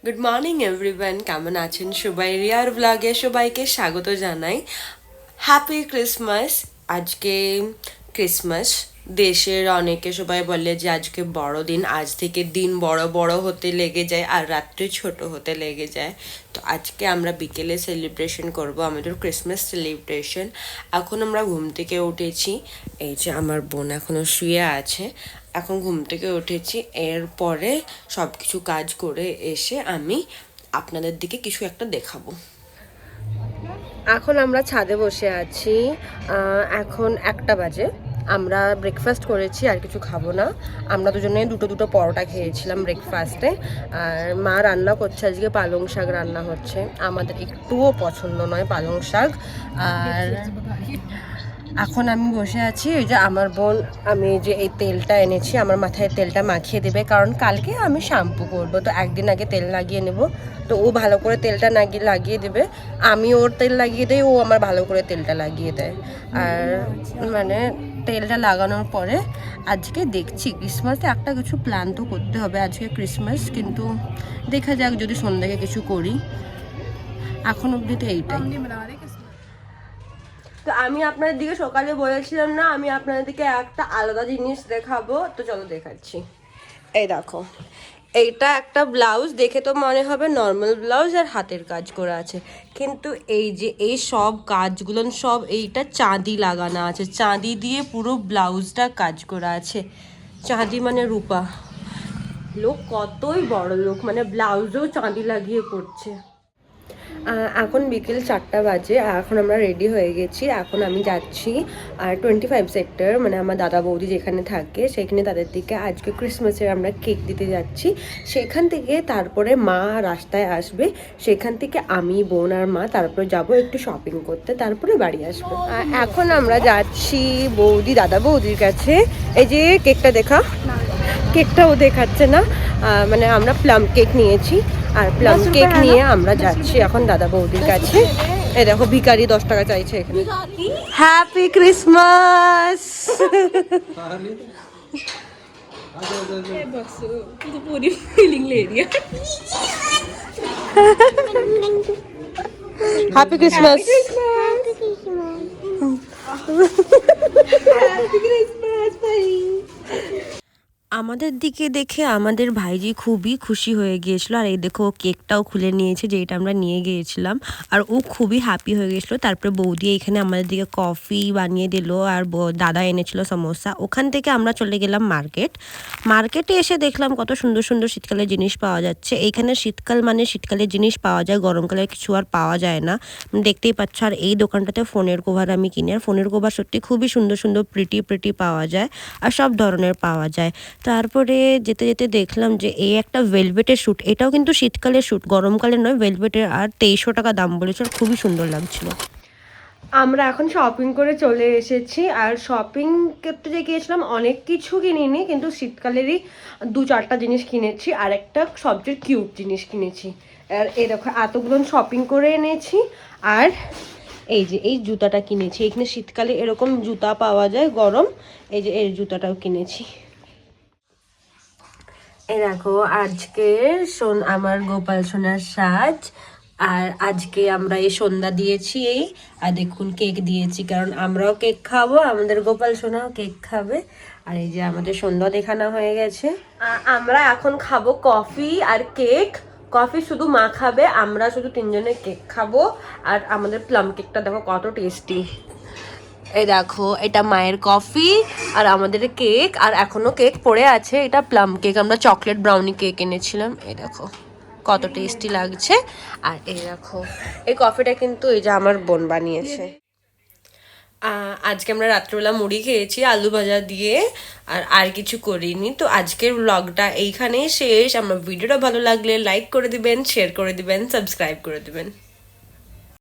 Good morning everyone, কেমন আছেন সবাই? রিয়ার ব্লগে সবাইকে স্বাগত জানাই। Happy Christmas. আজকে ক্রিসমাস। দেশের অনেকে সবাই বলে যে আজকে বড়দিন, আজ থেকে দিন বড় বড় হতে লেগে যায় আর রাত্রি ছোট হতে লেগে যায়। তো আজকে আমরা বিকেলে সেলিব্রেশন করব আমাদের ক্রিসমাস সেলিব্রেশন। এখন আমরা ঘুম থেকে উঠেছি, এই যে আমার বোন এখনো শুয়ে আছে। এখন ঘুম থেকে উঠেছি, এরপরে সব কিছু কাজ করে এসে আমি আপনাদের দিকে কিছু একটা দেখাবো। এখন আমরা ছাদে বসে আছি। এখন 1টা বাজে। আমরা ব্রেকফাস্ট করেছি, আর কিছু খাবো না। আমরা দুজনে দুটো দুটো পরোটা খেয়েছিলাম ব্রেকফাস্টে। আর মা রান্না করছে, আজকে পালং শাক রান্না হচ্ছে। আমাদের একটুও পছন্দ নয় পালং শাক। আর এখন আমি বসে আছি, ওই যে আমার বোন আমি যে এই তেলটা এনেছি আমার মাথায় তেলটা মাখিয়ে দেবে, কারণ কালকে আমি শ্যাম্পু করব। তো একদিন আগে তেল লাগিয়ে নেব। তো ও ভালো করে তেলটা লাগিয়ে দেবে, আমি ওর তেল লাগিয়ে দেই, ও আমার ভালো করে তেলটা লাগিয়ে দেয়। আর মানে তেলটা লাগানোর পরে আজকে দেখছি ক্রিসমাসে একটা কিছু প্ল্যান তো করতে হবে। আজকে ক্রিসমাস, কিন্তু দেখা যাক যদি সন্ধ্যাকে কিছু করি। এখন অবধি তো এইটাই। তো আমি আপনাদের দিকে সকালে বলেছিলাম না, আমি আপনাদের দিকে একটা আলাদা জিনিস দেখাবো। তো চলো দেখাচ্ছি। এই দেখো, এইটা একটা ব্লাউজ, দেখে তো মনে হবে নর্মাল ব্লাউজ আর হাতের কাজ করা আছে, কিন্তু এই যে এই সব কাজগুলো সব এইটা চাঁদি লাগানো আছে। চাঁদি দিয়ে পুরো ব্লাউজটা কাজ করা আছে। চাঁদি মানে রূপা। লোক কতই বড় লোক, মানে ব্লাউজেও চাঁদি লাগিয়ে করছে। এখন বিকেল 4টা বাজে, আর এখন আমরা রেডি হয়ে গেছি। এখন আমি যাচ্ছি আর 25 সেক্টর, মানে আমার দাদা বৌদি যেখানে থাকে সেখানে তাদের দিকে আজকে ক্রিসমাসের আমরা কেক দিতে যাচ্ছি। সেখান থেকে তারপরে মা রাস্তায় আসবে, সেখান থেকে আমি, বোন আর মা তারপরে যাব একটু শপিং করতে, তারপরে বাড়ি আসবো। এখন আমরা যাচ্ছি দাদা বৌদির কাছে। এই যে কেকটা দেখা, কেকটাও দেখাচ্ছে না। মানে আমরা প্লাম কেক নিয়েছি, আর প্লাম কেক নিয়ে আমরা যাচ্ছি এখন দাদা বৌদির কাছে। এই দেখো ভিখারি 10 টাকা চাইছে এখানে। Happy Christmas. पूरी फीलिंग ले रही है। Happy Christmas. हैप्पी क्रिसमस भाई। আমাদের দিকে দেখে আমাদের ভাইজি খুবই খুশি হয়ে গিয়েছিল। আর এই দেখো কেকটাও খুলে নিয়েছে, যেটা আমরা নিয়ে গিয়েছিলাম। আর ও খুবই হ্যাপি হয়ে গেছিলো। তারপরে বৌদি এখানে আমাদের দিকে কফি বানিয়ে দিল, আর দাদা এনেছিল সমোসা। ওখান থেকে আমরা চলে গেলাম মার্কেটে এসে দেখলাম কত সুন্দর সুন্দর শীতকালের জিনিস পাওয়া যাচ্ছে। এইখানে শীতকাল মানে শীতকালের জিনিস পাওয়া যায়, গরমকালে কিছু আর পাওয়া যায় না, দেখতেই পাচ্ছ। আর এই দোকানটাতে ফোনের কভার আমি কিনি, আর ফোনের কভার সত্যি খুবই সুন্দর সুন্দর প্রিটি পাওয়া যায়, আর সব ধরনের পাওয়া যায়। তারপরে যেতে যেতে দেখলাম যে এই একটা ভেলভেটের স্যুট, এটাও কিন্তু শীতকালের স্যুট, গরমকালে নয়, ভেলভেটের। আর 2300 টাকা দাম বলেছিল, খুবই সুন্দর লাগছিল। আমরা এখন শপিং করে চলে এসেছি। আর শপিং করতে যে গিয়েছিলাম অনেক কিছু কিনিনি, কিন্তু শীতকালেরই 2-4টা জিনিস কিনেছি, আর একটা সবচেয়ে কিউট জিনিস কিনেছি। আর এই দেখো এতগুলো শপিং করে এনেছি। আর এই যে এই জুতাটা কিনেছি, এখানে শীতকালে এরকম জুতা পাওয়া যায় গরম। এই যে এই জুতাটাও কিনেছি। এই দেখো আজকে আমার গোপাল সোনার সাজ। আর আজকে আমরা এই সন্ধ্যা দিয়েছি এই, আর দেখুন কেক দিয়েছি, কারণ আমরাও কেক খাবো, আমাদের গোপাল সোনাও কেক খাবে। আর এই যে আমাদের সন্ধ্যা দেখানো হয়ে গেছে। আমরা এখন খাবো কফি আর কেক। কফি শুধু মা খাবে, আমরা শুধু 3জনে কেক খাবো। আর আমাদের প্লাম কেকটা দেখো কত টেস্টি। এই দেখো এটা মায়ের কফি আর আমাদের কেক, আর এখনো কেক পড়ে আছে। এটা প্লাম কেক, আমরা চকলেট ব্রাউনি কেক এনেছিলাম। এই দেখো কত টেস্টি লাগছে। আর এই দেখো এই কফিটা কিন্তু এই যে আমার বোন বানিয়েছে। আজকে আমরা রাত্রেবেলা মুড়ি খেয়েছি আলু ভাজা দিয়ে, আর কিছু করিনি। তো আজকের ব্লগটা এইখানেই শেষ। আমার ভিডিওটা ভালো লাগলে লাইক করে দিবেন, শেয়ার করে দিবেন, সাবস্ক্রাইব করে দিবেন।